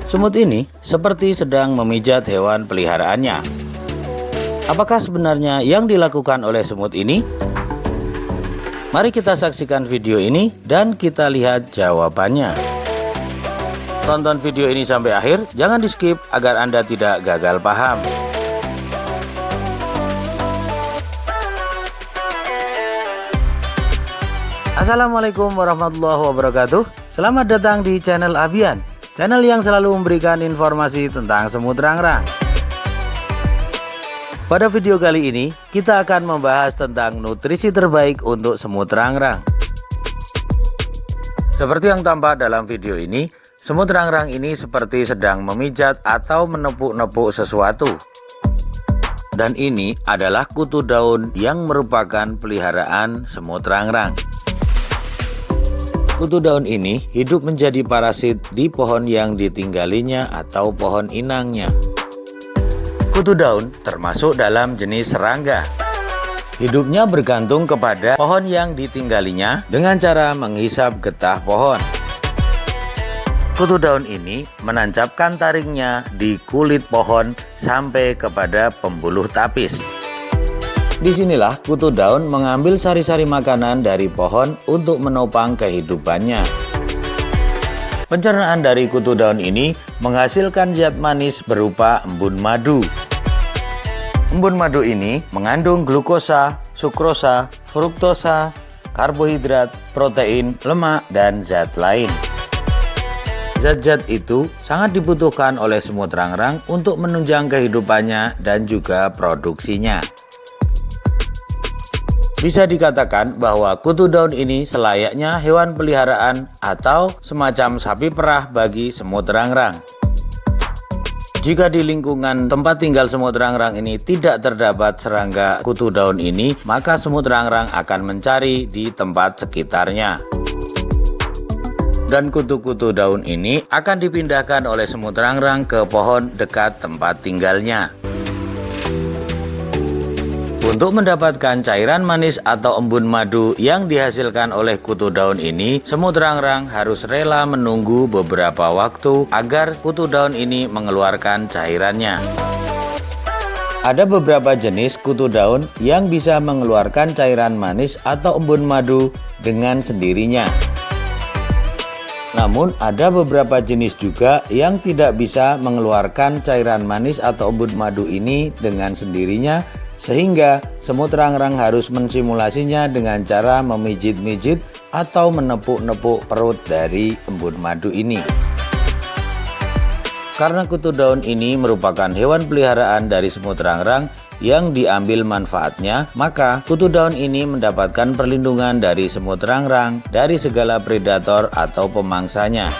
Semut ini seperti sedang memijat hewan peliharaannya. Apakah sebenarnya yang dilakukan oleh semut ini? Mari kita saksikan video ini dan kita lihat jawabannya. Tonton video ini sampai akhir, jangan di skip agar Anda tidak gagal paham. Assalamualaikum warahmatullahi wabarakatuh. Selamat datang di channel Abian, channel yang selalu memberikan informasi tentang semut rangrang. Pada video kali ini, kita akan membahas tentang nutrisi terbaik untuk semut rangrang. Seperti yang tampak dalam video ini, semut rangrang ini seperti sedang memijat atau menepuk-nepuk sesuatu. Dan ini adalah kutu daun yang merupakan peliharaan semut rangrang. Kutu daun ini hidup menjadi parasit di pohon yang ditinggalinya atau pohon inangnya. Kutu daun termasuk dalam jenis serangga. Hidupnya bergantung kepada pohon yang ditinggalinya dengan cara menghisap getah pohon. Kutu daun ini menancapkan taringnya di kulit pohon sampai kepada pembuluh tapis. Disinilah kutu daun mengambil sari-sari makanan dari pohon untuk menopang kehidupannya. Pencernaan dari kutu daun ini menghasilkan zat manis berupa embun madu. Embun madu ini mengandung glukosa, sukrosa, fruktosa, karbohidrat, protein, lemak, dan zat lain. Zat-zat itu sangat dibutuhkan oleh semut rangrang untuk menunjang kehidupannya dan juga produksinya. Bisa dikatakan bahwa kutu daun ini selayaknya hewan peliharaan atau semacam sapi perah bagi semut rangrang. Jika di lingkungan tempat tinggal semut rangrang ini tidak terdapat serangga kutu daun ini, maka semut rangrang akan mencari di tempat sekitarnya. Dan kutu-kutu daun ini akan dipindahkan oleh semut rangrang ke pohon dekat tempat tinggalnya. Untuk mendapatkan cairan manis atau embun madu yang dihasilkan oleh kutu daun ini, semut rangrang harus rela menunggu beberapa waktu agar kutu daun ini mengeluarkan cairannya. Ada beberapa jenis kutu daun yang bisa mengeluarkan cairan manis atau embun madu dengan sendirinya. Namun ada beberapa jenis juga yang tidak bisa mengeluarkan cairan manis atau embun madu ini dengan sendirinya, sehingga semut rangrang harus mensimulasinya dengan cara memijit-mijit atau menepuk-nepuk perut dari embun madu ini. Karena kutu daun ini merupakan hewan peliharaan dari semut rangrang yang diambil manfaatnya, maka kutu daun ini mendapatkan perlindungan dari semut rangrang dari segala predator atau pemangsanya.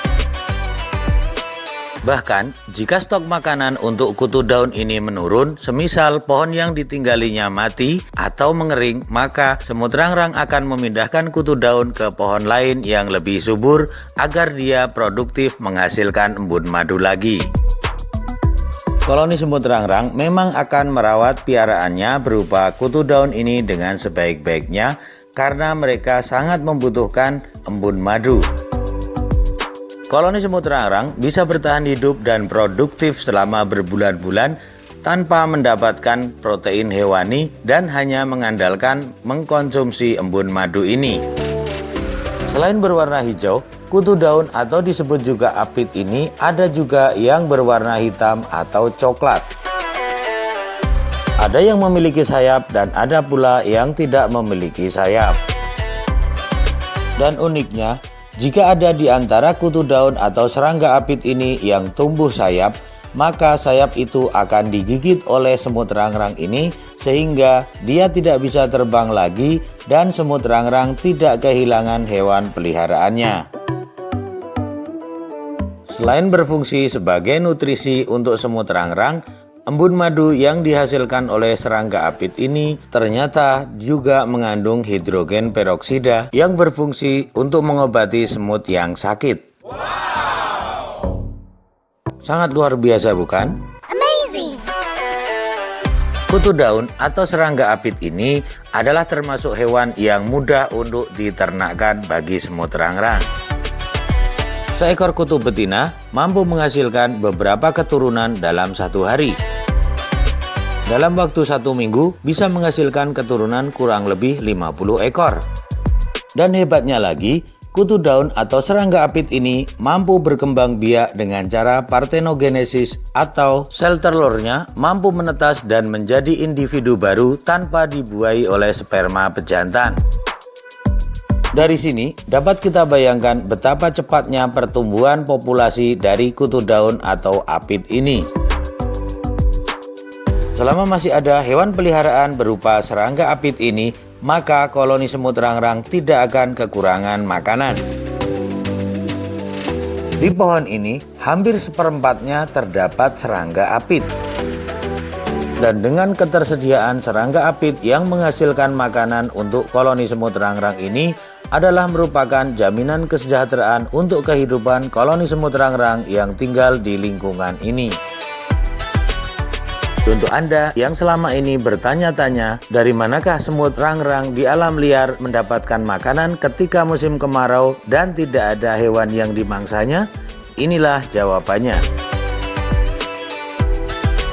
Bahkan, jika stok makanan untuk kutu daun ini menurun, semisal pohon yang ditinggalinya mati atau mengering, maka semut rangrang akan memindahkan kutu daun ke pohon lain yang lebih subur agar dia produktif menghasilkan embun madu lagi. Koloni semut rangrang memang akan merawat piaraannya berupa kutu daun ini dengan sebaik-baiknya karena mereka sangat membutuhkan embun madu. Koloni semut rangrang bisa bertahan hidup dan produktif selama berbulan-bulan tanpa mendapatkan protein hewani dan hanya mengandalkan mengkonsumsi embun madu ini. Selain berwarna hijau, kutu daun atau disebut juga apit ini ada juga yang berwarna hitam atau coklat. Ada yang memiliki sayap dan ada pula yang tidak memiliki sayap. Dan uniknya, jika ada di antara kutu daun atau serangga apit ini yang tumbuh sayap, maka sayap itu akan digigit oleh semut rangrang ini sehingga dia tidak bisa terbang lagi dan semut rangrang tidak kehilangan hewan peliharaannya. Selain berfungsi sebagai nutrisi untuk semut rangrang, embun madu yang dihasilkan oleh serangga apit ini ternyata juga mengandung hidrogen peroksida yang berfungsi untuk mengobati semut yang sakit. Wow! Sangat luar biasa, bukan? Amazing! Kutu daun atau serangga apit ini adalah termasuk hewan yang mudah untuk diternakkan bagi semut rangrang. Seekor kutu betina mampu menghasilkan beberapa keturunan dalam satu hari. Dalam waktu 1 minggu bisa menghasilkan keturunan kurang lebih 50 ekor. Dan hebatnya lagi, kutu daun atau serangga apit ini mampu berkembang biak dengan cara partenogenesis atau sel telurnya mampu menetas dan menjadi individu baru tanpa dibuai oleh sperma pejantan. Dari sini dapat kita bayangkan betapa cepatnya pertumbuhan populasi dari kutu daun atau apit ini. Selama masih ada hewan peliharaan berupa serangga apit ini, maka koloni semut rangrang tidak akan kekurangan makanan. Di pohon ini, hampir seperempatnya terdapat serangga apit. Dan dengan ketersediaan serangga apit yang menghasilkan makanan untuk koloni semut rangrang ini adalah merupakan jaminan kesejahteraan untuk kehidupan koloni semut rangrang yang tinggal di lingkungan ini. Untuk Anda yang selama ini bertanya-tanya dari manakah semut rangrang di alam liar mendapatkan makanan ketika musim kemarau dan tidak ada hewan yang dimangsanya, inilah jawabannya.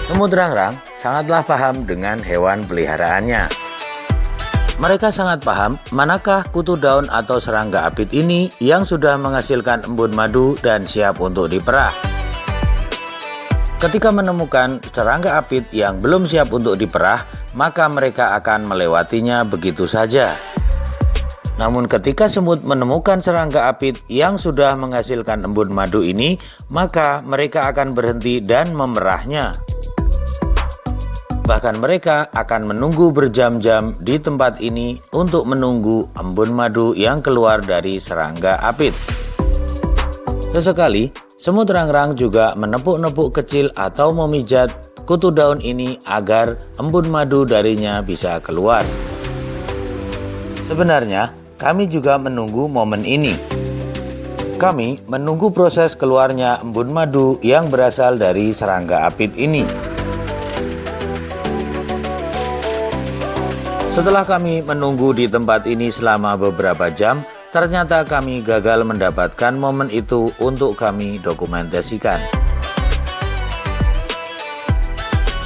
Semut rangrang sangatlah paham dengan hewan peliharaannya. Mereka sangat paham manakah kutu daun atau serangga apit ini yang sudah menghasilkan embun madu dan siap untuk diperah. Ketika menemukan serangga apit yang belum siap untuk diperah, maka mereka akan melewatinya begitu saja. Namun ketika semut menemukan serangga apit yang sudah menghasilkan embun madu ini, maka mereka akan berhenti dan memerahnya. Bahkan mereka akan menunggu berjam-jam di tempat ini untuk menunggu embun madu yang keluar dari serangga apit. Sesekali, semut rangrang juga menepuk-nepuk kecil atau memijat kutu daun ini agar embun madu darinya bisa keluar. Sebenarnya, kami juga menunggu momen ini. Kami menunggu proses keluarnya embun madu yang berasal dari serangga apit ini. Setelah kami menunggu di tempat ini selama beberapa jam, ternyata kami gagal mendapatkan momen itu untuk kami dokumentasikan.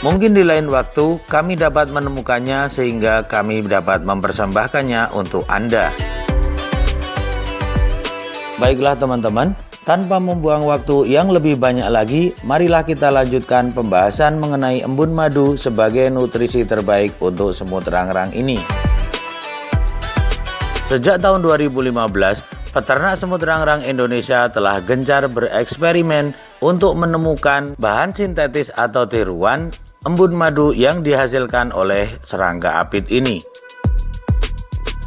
Mungkin di lain waktu kami dapat menemukannya sehingga kami dapat mempersembahkannya untuk Anda. Baiklah teman-teman, tanpa membuang waktu yang lebih banyak lagi, marilah kita lanjutkan pembahasan mengenai embun madu sebagai nutrisi terbaik untuk semut rangrang ini. Sejak tahun 2015, peternak semut rangrang Indonesia telah gencar bereksperimen untuk menemukan bahan sintetis atau tiruan embun madu yang dihasilkan oleh serangga apit ini.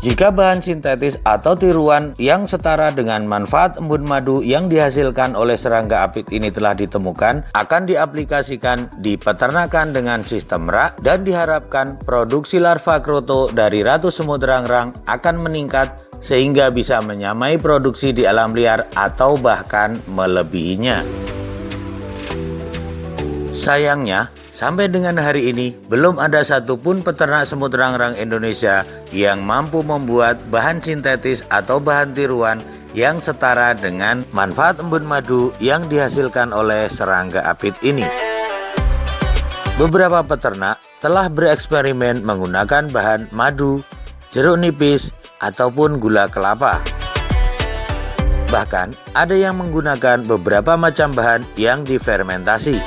Jika bahan sintetis atau tiruan yang setara dengan manfaat embun madu yang dihasilkan oleh serangga apit ini telah ditemukan, akan diaplikasikan di peternakan dengan sistem rak dan diharapkan produksi larva kroto dari ratu semut rangrang akan meningkat sehingga bisa menyamai produksi di alam liar atau bahkan melebihinya. Sayangnya, sampai dengan hari ini, belum ada satupun peternak semut rangrang Indonesia yang mampu membuat bahan sintetis atau bahan tiruan yang setara dengan manfaat embun madu yang dihasilkan oleh serangga apit ini. Beberapa peternak telah bereksperimen menggunakan bahan madu, jeruk nipis, ataupun gula kelapa. Bahkan, ada yang menggunakan beberapa macam bahan yang difermentasi.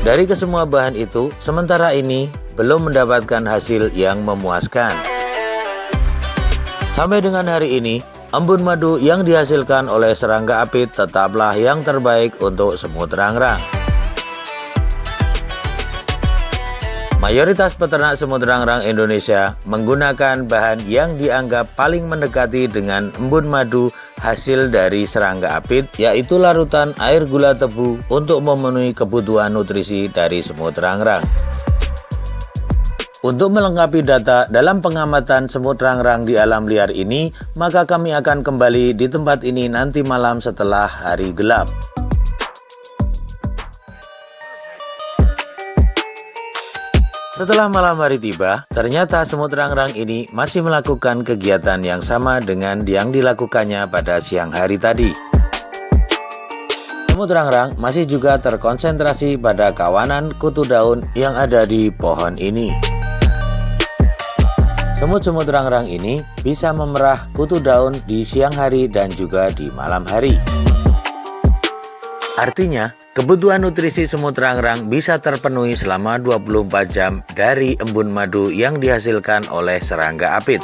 Dari kesemua bahan itu, sementara ini belum mendapatkan hasil yang memuaskan. Sampai dengan hari ini, embun madu yang dihasilkan oleh serangga apit tetaplah yang terbaik untuk semut rangrang. Mayoritas peternak semut rangrang Indonesia menggunakan bahan yang dianggap paling mendekati dengan embun madu hasil dari serangga apit, yaitu larutan air gula tebu untuk memenuhi kebutuhan nutrisi dari semut rangrang. Untuk melengkapi data dalam pengamatan semut rangrang di alam liar ini, maka kami akan kembali di tempat ini nanti malam setelah hari gelap. Setelah malam hari tiba, ternyata semut rangrang ini masih melakukan kegiatan yang sama dengan yang dilakukannya pada siang hari tadi. semut rangrang masih juga terkonsentrasi pada kawanan kutu daun yang ada di pohon ini. Semut-semut rangrang ini bisa memerah kutu daun di siang hari dan juga di malam hari. Artinya, kebutuhan nutrisi semut rangrang bisa terpenuhi selama 24 jam dari embun madu yang dihasilkan oleh serangga apit.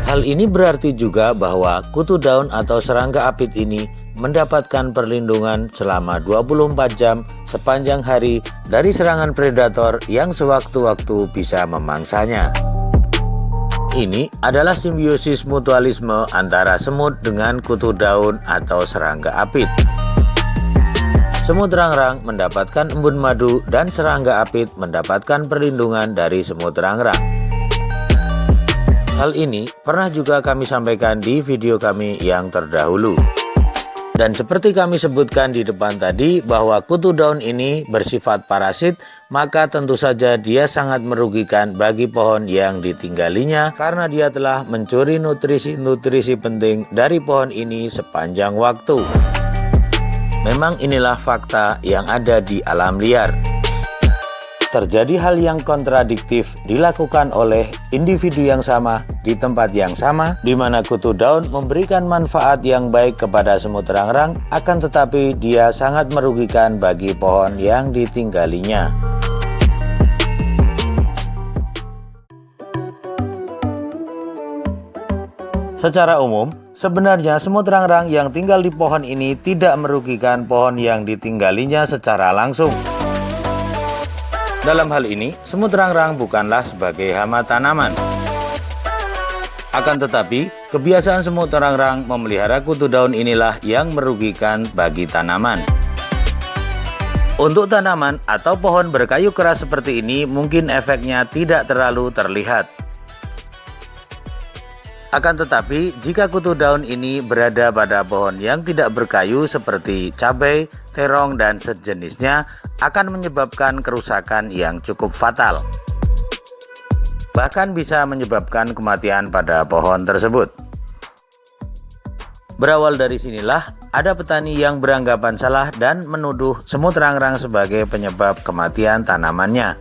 Hal ini berarti juga bahwa kutu daun atau serangga apit ini mendapatkan perlindungan selama 24 jam sepanjang hari dari serangan predator yang sewaktu-waktu bisa memangsanya. Ini adalah simbiosis mutualisme antara semut dengan kutu daun atau serangga apit. Semut rangrang mendapatkan embun madu dan serangga apit mendapatkan perlindungan dari semut rangrang. Hal ini pernah juga kami sampaikan di video kami yang terdahulu. Dan seperti kami sebutkan di depan tadi bahwa kutu daun ini bersifat parasit, maka tentu saja dia sangat merugikan bagi pohon yang ditinggalinya karena dia telah mencuri nutrisi-nutrisi penting dari pohon ini sepanjang waktu. Memang inilah fakta yang ada di alam liar. Terjadi hal yang kontradiktif dilakukan oleh individu yang sama di tempat yang sama, di mana kutu daun memberikan manfaat yang baik kepada semut rangrang, akan tetapi dia sangat merugikan bagi pohon yang ditinggalinya. Secara umum, sebenarnya semut rangrang yang tinggal di pohon ini tidak merugikan pohon yang ditinggalinya secara langsung. Dalam hal ini, semut rangrang bukanlah sebagai hama tanaman. Akan tetapi, kebiasaan semut rangrang memelihara kutu daun inilah yang merugikan bagi tanaman. Untuk tanaman atau pohon berkayu keras seperti ini, mungkin efeknya tidak terlalu terlihat. Akan tetapi, jika kutu daun ini berada pada pohon yang tidak berkayu seperti cabai, terong, dan sejenisnya, akan menyebabkan kerusakan yang cukup fatal. Bahkan bisa menyebabkan kematian pada pohon tersebut. Berawal dari sinilah, ada petani yang beranggapan salah dan menuduh semut rangrang sebagai penyebab kematian tanamannya.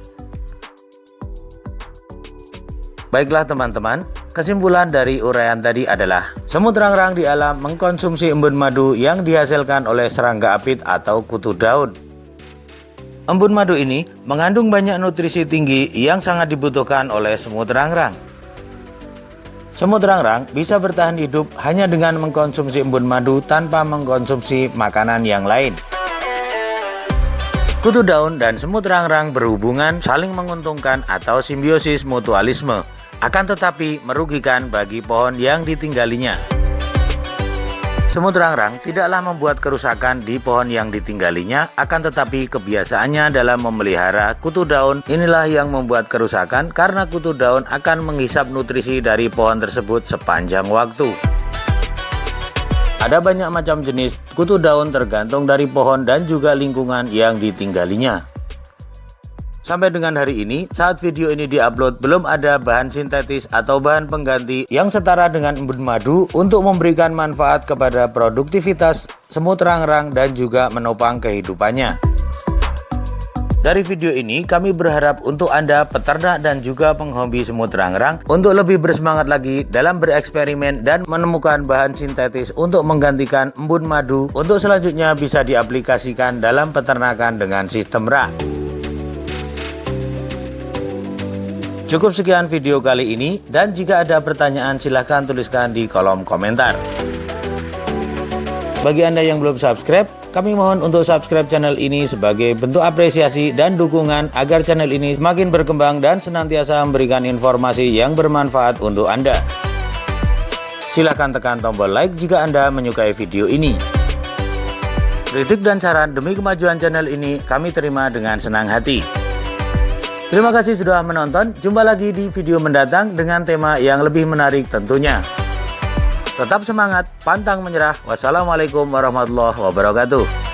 Baiklah teman-teman, kesimpulan dari uraian tadi adalah semut rangrang di alam mengkonsumsi embun madu yang dihasilkan oleh serangga apit atau kutu daun. Embun madu ini mengandung banyak nutrisi tinggi yang sangat dibutuhkan oleh semut rangrang. Semut rangrang bisa bertahan hidup hanya dengan mengkonsumsi embun madu tanpa mengkonsumsi makanan yang lain. Kutu daun dan semut rangrang berhubungan saling menguntungkan atau simbiosis mutualisme, akan tetapi merugikan bagi pohon yang ditinggalinya. Semut rangrang tidaklah membuat kerusakan di pohon yang ditinggalinya, akan tetapi kebiasaannya dalam memelihara kutu daun inilah yang membuat kerusakan karena kutu daun akan menghisap nutrisi dari pohon tersebut sepanjang waktu. Ada banyak macam jenis kutu daun tergantung dari pohon dan juga lingkungan yang ditinggalinya. Sampai dengan hari ini, saat video ini diupload, belum ada bahan sintetis atau bahan pengganti yang setara dengan embun madu untuk memberikan manfaat kepada produktivitas semut rangrang dan juga menopang kehidupannya. Dari video ini, kami berharap untuk Anda peternak dan juga penghobi semut rangrang untuk lebih bersemangat lagi dalam bereksperimen dan menemukan bahan sintetis untuk menggantikan embun madu untuk selanjutnya bisa diaplikasikan dalam peternakan dengan sistem rak. Cukup sekian video kali ini, dan jika ada pertanyaan silahkan tuliskan di kolom komentar. Bagi Anda yang belum subscribe, kami mohon untuk subscribe channel ini sebagai bentuk apresiasi dan dukungan agar channel ini semakin berkembang dan senantiasa memberikan informasi yang bermanfaat untuk Anda. Silahkan tekan tombol like jika Anda menyukai video ini. Kritik dan saran demi kemajuan channel ini kami terima dengan senang hati. Terima kasih sudah menonton, jumpa lagi di video mendatang dengan tema yang lebih menarik tentunya. Tetap semangat, pantang menyerah. Wassalamualaikum warahmatullahi wabarakatuh.